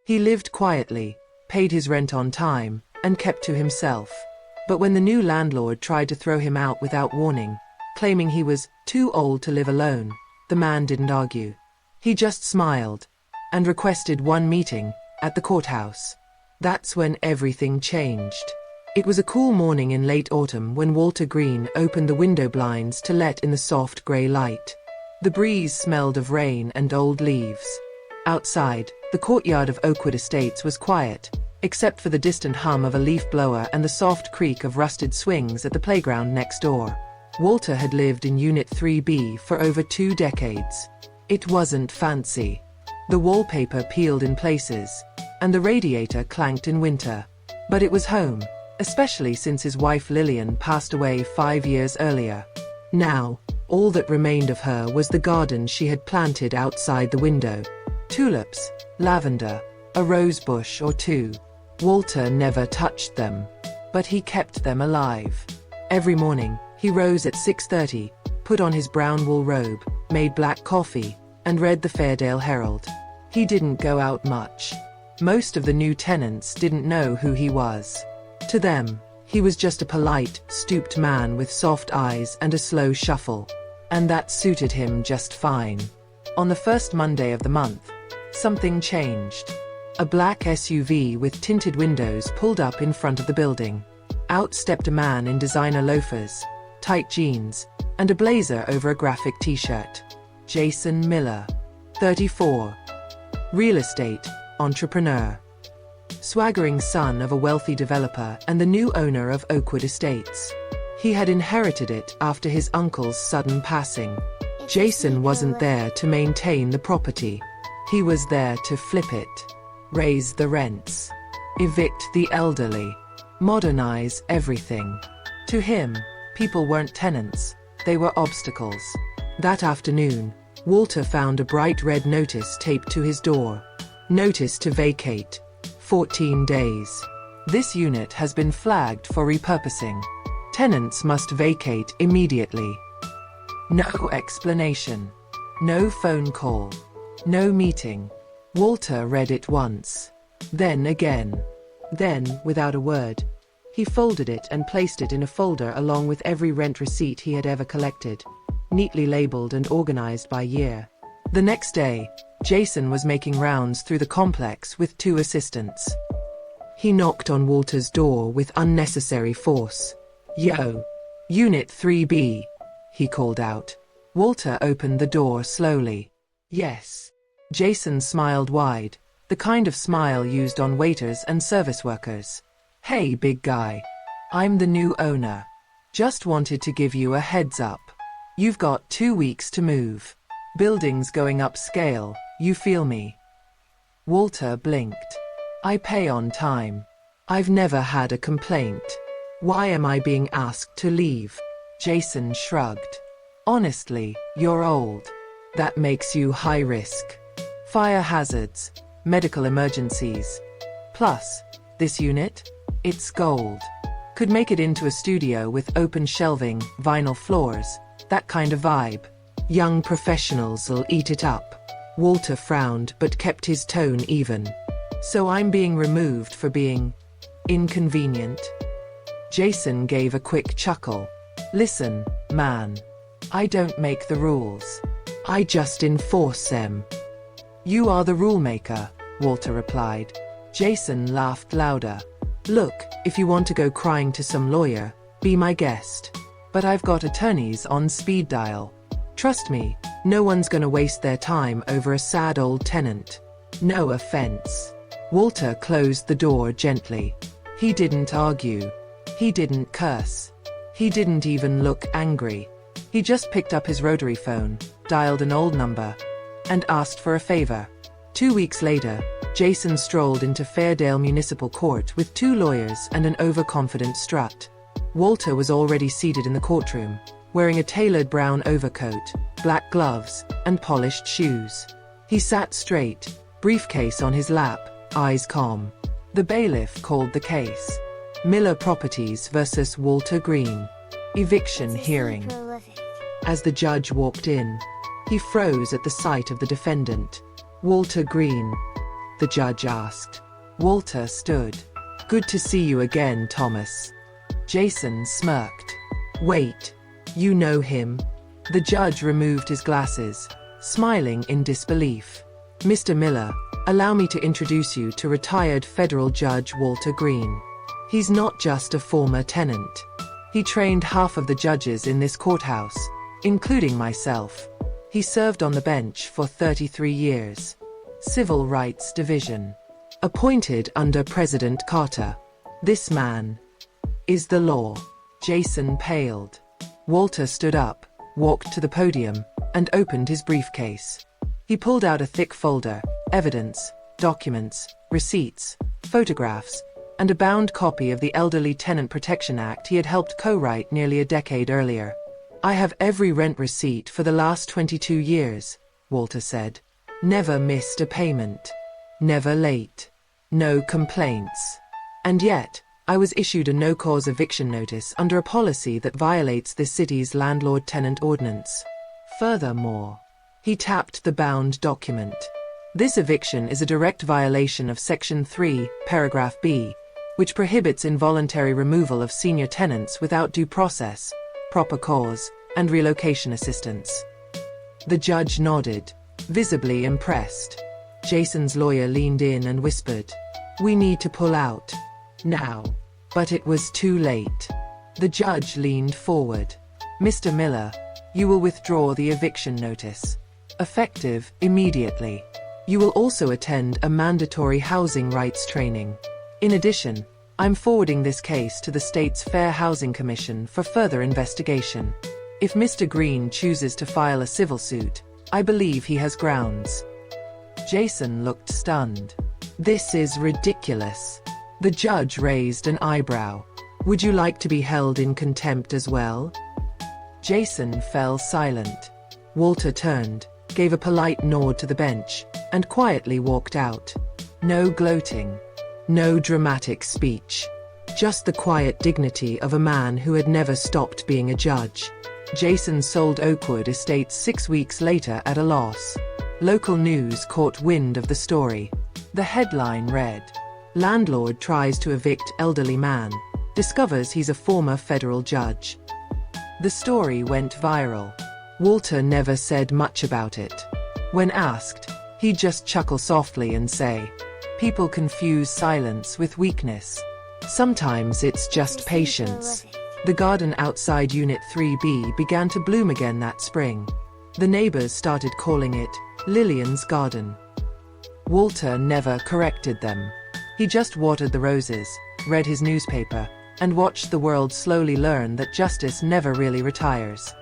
He lived quietly, paid his rent on time, and kept to himself. But when the new landlord tried to throw him out without warning, claiming he was too old to live alone, the man didn't argue. He just smiled and requested one meeting at the courthouse. That's when everything changed. It was a cool morning in late autumn when Walter Green opened the window blinds to let in the soft grey light. The breeze smelled of rain and old leaves. Outside, the courtyard of Oakwood Estates was quiet, except for the distant hum of a leaf blower and the soft creak of rusted swings at the playground next door. Walter had lived in Unit 3B for over 2 decades. It wasn't fancy. The wallpaper peeled in places, and the radiator clanked in winter. But it was home, especially since his wife Lillian passed away 5 years earlier. Now, all that remained of her was the garden she had planted outside the window. Tulips, lavender, a rose bush or two. Walter never touched them, but he kept them alive. Every morning, he rose at 6:30, put on his brown wool robe, made black coffee, and read the Fairdale Herald. He didn't go out much. Most of the new tenants didn't know who he was. To them, he was just a polite, stooped man with soft eyes and a slow shuffle. And that suited him just fine. On the first Monday of the month, something changed. A black SUV with tinted windows pulled up in front of the building. Out stepped a man in designer loafers, tight jeans, and a blazer over a graphic t-shirt. Jason Miller, 34. Real estate entrepreneur. Swaggering son of a wealthy developer and the new owner of Oakwood Estates. He had inherited it after his uncle's sudden passing. Jason wasn't there to maintain the property. He was there to flip it, raise the rents, evict the elderly, modernize everything. To him, people weren't tenants, they were obstacles. That afternoon, Walter found a bright red notice taped to his door. Notice to vacate. 14 days. This unit has been flagged for repurposing. Tenants must vacate immediately. No explanation. No phone call. No meeting. Walter read it once. Then again. Then, without a word, he folded it and placed it in a folder along with every rent receipt he had ever collected, neatly labeled and organized by year. The next day, Jason was making rounds through the complex with 2 assistants. He knocked on Walter's door with unnecessary force. "Yo, Unit 3B, he called out. Walter opened the door slowly. "Yes." Jason smiled wide, the kind of smile used on waiters and service workers. "Hey, big guy. I'm the new owner. Just wanted to give you a heads up. You've got 2 weeks to move. Building's going upscale, you feel me?" Walter blinked. "I pay on time. I've never had a complaint. Why am I being asked to leave?" Jason shrugged. "Honestly, you're old. That makes you high risk. Fire hazards, medical emergencies. Plus, this unit? It's gold. Could make it into a studio with open shelving, vinyl floors, that kind of vibe. Young professionals'll eat it up." Walter frowned but kept his tone even. "So I'm being removed for being inconvenient?" Jason gave a quick chuckle. "Listen, man. I don't make the rules. I just enforce them." "You are the rule maker," Walter replied. Jason laughed louder. "Look, if you want to go crying to some lawyer, be my guest. But I've got attorneys on speed dial. Trust me, no one's gonna waste their time over a sad old tenant. No offense." Walter closed the door gently. He didn't argue. He didn't curse. He didn't even look angry. He just picked up his rotary phone, dialed an old number, and asked for a favor. 2 weeks later, Jason strolled into Fairdale Municipal Court with 2 lawyers and an overconfident strut. Walter was already seated in the courtroom, wearing a tailored brown overcoat, black gloves, and polished shoes. He sat straight, briefcase on his lap, eyes calm. The bailiff called the case. Miller Properties versus Walter Green. Eviction hearing. As the judge walked in, he froze at the sight of the defendant, Walter Green. the judge asked. Walter stood. Good to see you again, Thomas. Jason smirked. Wait, you know him? The judge removed his glasses, smiling in disbelief. Mr. Miller, allow me to introduce you to retired federal judge Walter Green. He's not just a former tenant. He trained half of the judges in this courthouse, including myself. He served on the bench for 33 years. Civil Rights Division. Appointed under President Carter. This man is the law. Jason paled. Walter stood up, walked to the podium, and opened his briefcase. He pulled out a thick folder, evidence, documents, receipts, photographs, and a bound copy of the Elderly Tenant Protection Act he had helped co-write nearly a decade earlier. I have every rent receipt for the last 22 years, Walter said. Never missed a payment. Never late. No complaints. And yet, I was issued a no-cause eviction notice under a policy that violates this city's landlord-tenant ordinance. Furthermore, he tapped the bound document. This eviction is a direct violation of Section 3, Paragraph B, which prohibits involuntary removal of senior tenants without due process, proper cause, and relocation assistance. The judge nodded, visibly impressed. Jason's lawyer leaned in and whispered, "We need to pull out. Now." But it was too late. The judge leaned forward. "Mr. Miller, you will withdraw the eviction notice. Effective immediately. You will also attend a mandatory housing rights training. In addition, I'm forwarding this case to the state's Fair Housing Commission for further investigation. If Mr. Green chooses to file a civil suit, I believe he has grounds." Jason looked stunned. "This is ridiculous." The judge raised an eyebrow. "Would you like to be held in contempt as well?" Jason fell silent. Walter turned, gave a polite nod to the bench, and quietly walked out. No gloating. No dramatic speech. Just the quiet dignity of a man who had never stopped being a judge. Jason sold Oakwood Estates 6 weeks later at a loss. Local news caught wind of the story. The headline read, "Landlord tries to evict elderly man, discovers he's a former federal judge." The story went viral. Walter never said much about it. When asked, he'd just chuckle softly and say, "People confuse silence with weakness. Sometimes it's just patience." The garden outside Unit 3B began to bloom again that spring. The neighbors started calling it Lillian's Garden. Walter never corrected them. He just watered the roses, read his newspaper, and watched the world slowly learn that justice never really retires.